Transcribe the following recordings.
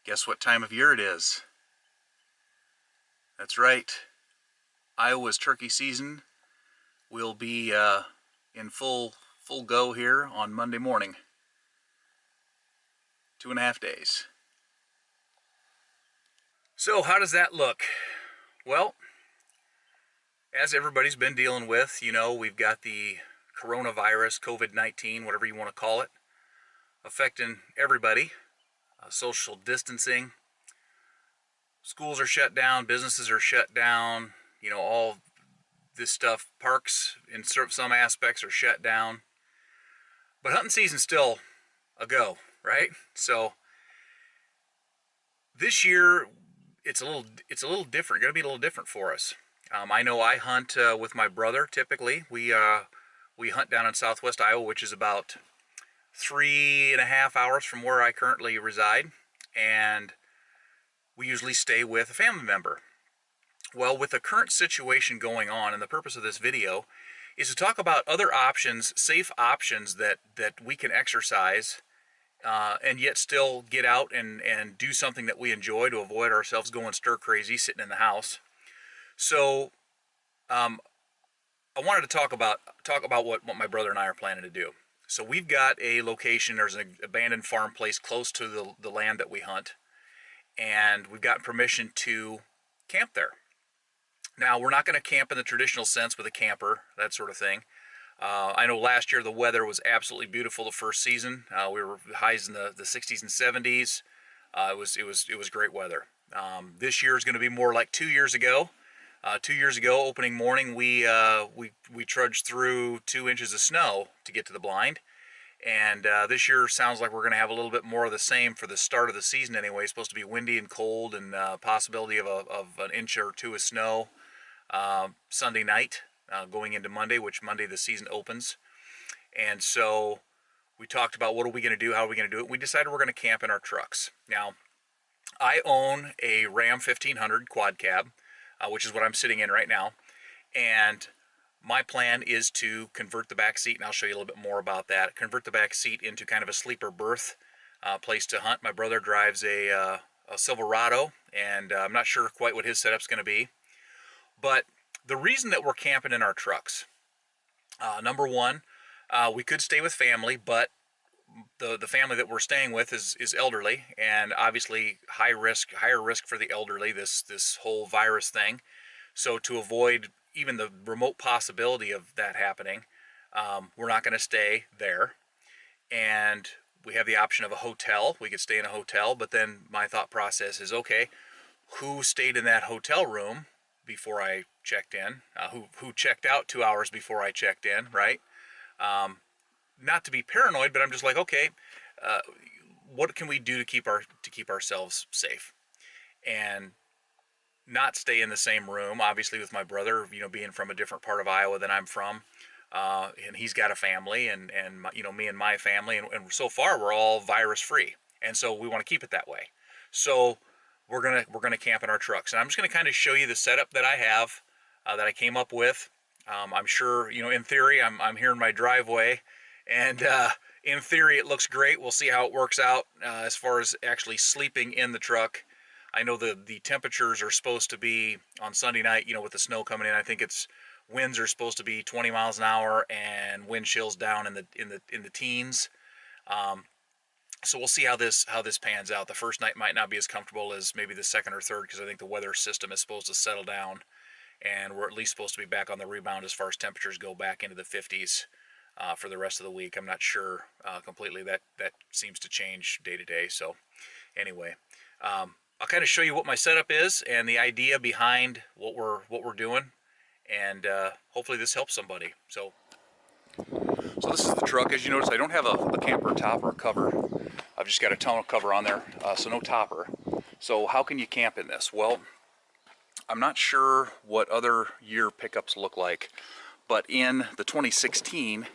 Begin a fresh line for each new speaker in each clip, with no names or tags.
Guess what time of year it is? That's right. Iowa's turkey season will be in full go here on Monday morning. 2.5 days. So how does that look? Well, as everybody's been dealing with, we've got the coronavirus, COVID-19, whatever you want to call it, affecting everybody. Social distancing. Schools are shut down, businesses are shut down, all this stuff. Parks in some aspects are shut down. But hunting season's still a go, right? So this year it's a little different. Going to be a little different for us. I know I hunt with my brother. Typically, we hunt down in Southwest Iowa, which is about 3.5 hours from where I currently reside, and we usually stay with a family member. Well, with the current situation going on, and the purpose of this video is to talk about other options, safe options that we can exercise and yet still get out and do something that we enjoy to avoid ourselves going stir crazy sitting in the house. So I wanted to talk about what my brother and I are planning to do. So we've got a location. There's an abandoned farm place close to the land that we hunt, and we've gotten permission to camp there. Now, we're not going to camp in the traditional sense with a camper, that sort of thing. I know last year the weather was absolutely beautiful the first season. We were highs in the 60s and 70s. It was great weather. This year is going to be more like 2 years ago. 2 years ago, opening morning, we trudged through 2 inches of snow to get to the blind. And this year sounds like we're going to have a little bit more of the same for the start of the season anyway. It's supposed to be windy and cold, and possibility of an inch or two of snow Sunday night going into Monday, which Monday the season opens. And so we talked about what are we going to do, how are we going to do it. We decided we're going to camp in our trucks. Now, I own a Ram 1500 quad cab, which is what I'm sitting in right now. And my plan is to convert the back seat, and I'll show you a little bit more about that, convert the back seat into kind of a sleeper berth place to hunt. My brother drives a Silverado, and I'm not sure quite what his setup's going to be. But the reason that we're camping in our trucks, number one, we could stay with family, but the family that we're staying with is elderly, and obviously higher risk for the elderly, this whole virus thing. So to avoid even the remote possibility of that happening, we're not going to stay there. And we have the option of a hotel. We could stay in a hotel, but then my thought process is, okay, who stayed in that hotel room before I checked in? Who checked out 2 hours before I checked in, right? Not to be paranoid, but I'm just like, okay, what can we do to keep ourselves safe and not stay in the same room? Obviously, with my brother, being from a different part of Iowa than I'm from, and he's got a family, and me and my family, and so far we're all virus free, and so we want to keep it that way. So we're gonna camp in our trucks, and I'm just gonna kind of show you the setup that I have, that I came up with. I'm sure, in theory, I'm here in my driveway, and in theory it looks great. We'll see how it works out as far as actually sleeping in the truck. I know the temperatures are supposed to be on Sunday night, with the snow coming in. I think winds are supposed to be 20 miles an hour and wind chills down in the teens. So we'll see how this pans out. The first night might not be as comfortable as maybe the second or third, because I think the weather system is supposed to settle down, and we're at least supposed to be back on the rebound as far as temperatures go, back into the 50s for the rest of the week. I'm not sure completely. That seems to change day to day. So anyway, I'll kind of show you what my setup is and the idea behind what we're doing, and hopefully this helps somebody. So this is the truck. As you notice, I don't have a camper top or a cover. I've just got a tonneau cover on there, so no topper. So how can you camp in this? Well, I'm not sure what other year pickups look like, but in the 2016,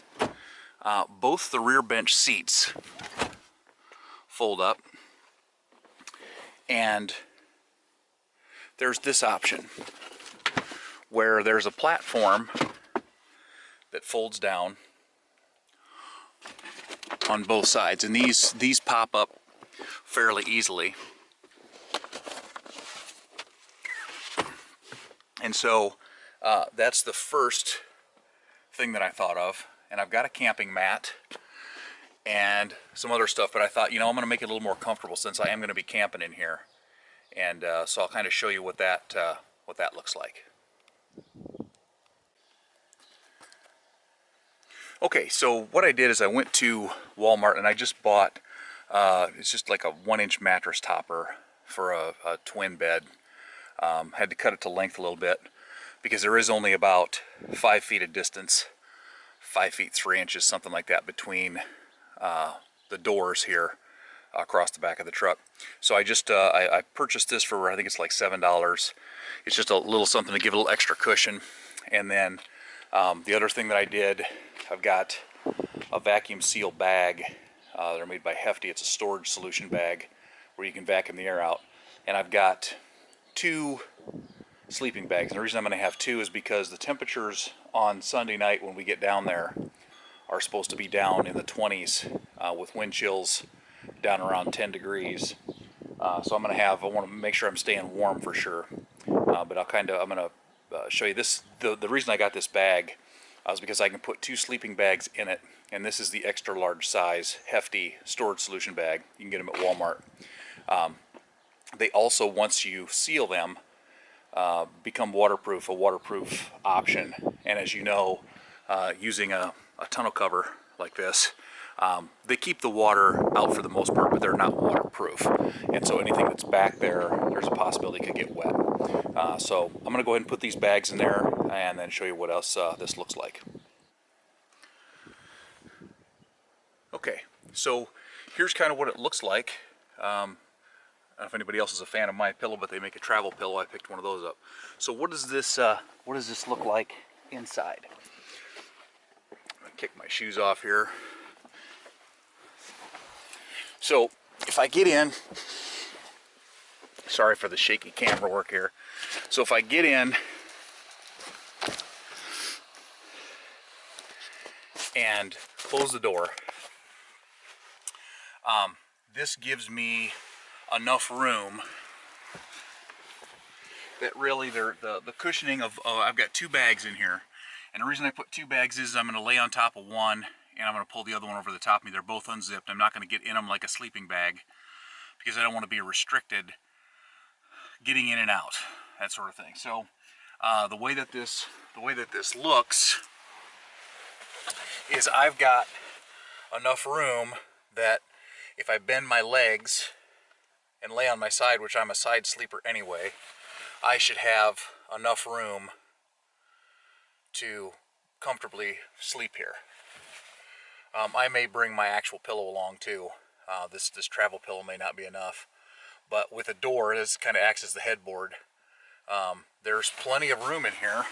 both the rear bench seats fold up, and there's this option where there's a platform that folds down on both sides, and these pop up fairly easily. And so that's the first thing that I thought of. And I've got a camping mat and some other stuff, but I thought, you know, I'm going to make it a little more comfortable since I am going to be camping in here. And so I'll kind of show you what that looks like. Okay, so what I did is I went to Walmart and I just bought, it's just like a 1-inch mattress topper for a twin bed. Had to cut it to length a little bit because there is only about 5 feet of distance, 5 feet 3 inches, something like that, between the doors here across the back of the truck. So I just I purchased this for, I think it's like $7. It's just a little something to give it a little extra cushion. And then the other thing that I did, I've got a vacuum seal bag. They're made by Hefty. It's a storage solution bag where you can vacuum the air out. And I've got 2 sleeping bags. And the reason I'm going to have 2 is because the temperatures on Sunday night when we get down there are supposed to be down in the 20s with wind chills down around 10 degrees. So I want to make sure I'm staying warm for sure. But I'm going to show you this. The reason I got this bag is because I can put 2 sleeping bags in it. And this is the extra large size Hefty storage solution bag. You can get them at Walmart. They also, once you seal them, become waterproof, a waterproof option. And as you know, using a tonneau cover like this, they keep the water out for the most part, but they're not waterproof. And so anything that's back there, there's a possibility it could get wet. So I'm going to go ahead and put these bags in there and then show you what else this looks like. Okay, so here's kind of what it looks like. I don't know if anybody else is a fan of My Pillow, but they make a travel pillow. I picked one of those up. So what does this look like inside? I'm gonna kick my shoes off here. So if I get in, sorry for the shaky camera work here. So if I get in and close the door, this gives me enough room that really the cushioning of, I've got 2 bags in here. And the reason I put 2 bags is I'm going to lay on top of one and I'm going to pull the other one over the top of me. They're both unzipped. I'm not going to get in them like a sleeping bag because I don't want to be restricted getting in and out, that sort of thing. So the way that this looks is I've got enough room that if I bend my legs and lay on my side, which I'm a side sleeper anyway, I should have enough room to comfortably sleep here. I may bring my actual pillow along too. This travel pillow may not be enough, but with a door, this kind of acts as the headboard. There's plenty of room in here,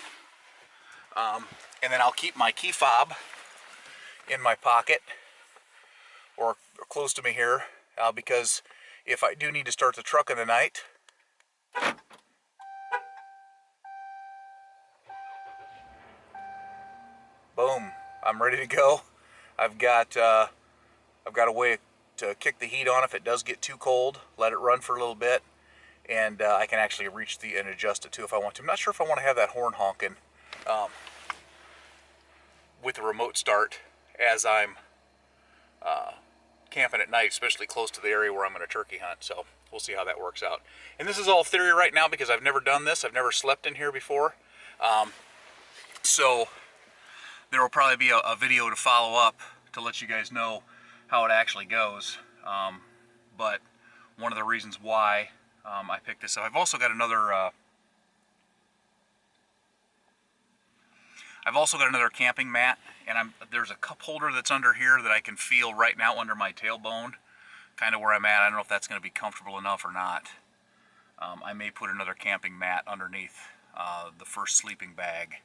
and then I'll keep my key fob in my pocket or close to me here, because if I do need to start the truck in the night, boom, I'm ready to go. I've got a way to kick the heat on if it does get too cold, let it run for a little bit, and I can actually reach and adjust it too if I want to. I'm not sure if I want to have that horn honking with the remote start as I'm camping at night, especially close to the area where I'm going to turkey hunt. So we'll see how that works out. And this is all theory right now because I've never done this. I've never slept in here before. So there will probably be a video to follow up to let you guys know how it actually goes. But one of the reasons why I picked this up, I've also got another camping mat, and there's a cup holder that's under here that I can feel right now under my tailbone, kind of where I'm at. I don't know if that's going to be comfortable enough or not. I may put another camping mat underneath the first sleeping bag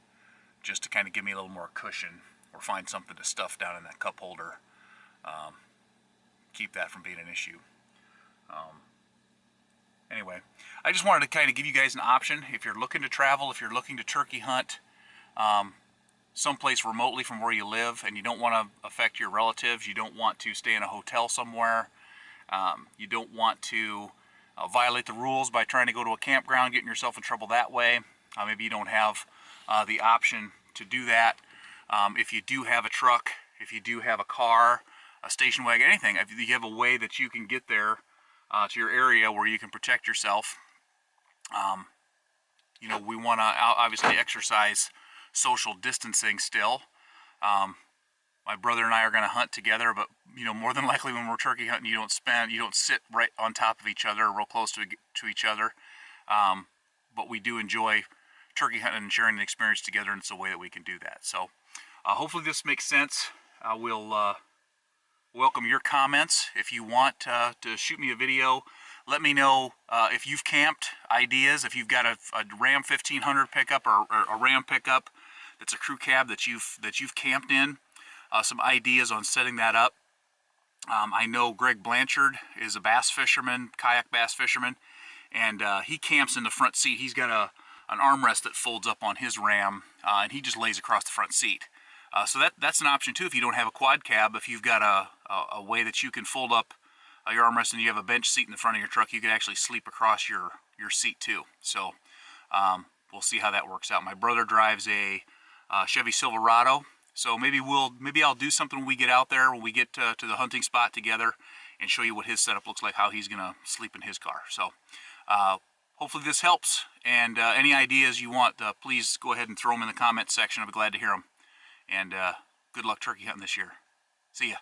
just to kind of give me a little more cushion, or find something to stuff down in that cup holder. Keep that from being an issue. Anyway, I just wanted to kind of give you guys an option if you're looking to travel, if you're looking to turkey hunt someplace remotely from where you live and you don't want to affect your relatives, you don't want to stay in a hotel somewhere, you don't want to violate the rules by trying to go to a campground, getting yourself in trouble that way. Maybe you don't have the option to do that. If you do have a truck, if you do have a car, a station wagon, anything, if you have a way that you can get there to your area where you can protect yourself, you know, we want to obviously exercise social distancing still. My brother and I are going to hunt together, but you know, more than likely when we're turkey hunting, you don't sit right on top of each other or real close to each other. But we do enjoy turkey hunting and sharing an experience together, and it's a way that we can do that. So hopefully this makes sense. We'll welcome your comments. If you want to shoot me a video, let me know if you've camped, ideas, if you've got a Ram 1500 pickup or a Ram pickup that's a crew cab that you've camped in, some ideas on setting that up. I know Greg Blanchard is a bass fisherman, kayak bass fisherman, and he camps in the front seat. He's got an armrest that folds up on his Ram, and he just lays across the front seat. So that's an option too if you don't have a quad cab. If you've got a way that you can fold up your armrest and you have a bench seat in the front of your truck, you can actually sleep across your seat too. So we'll see how that works out. My brother drives a Chevy Silverado, so maybe I'll do something when we get out there, when we get to the hunting spot together, and show you what his setup looks like, how he's gonna sleep in his car. So hopefully this helps, and any ideas you want, please go ahead and throw them in the comment section. I'll be glad to hear them. And good luck turkey hunting this year. See ya.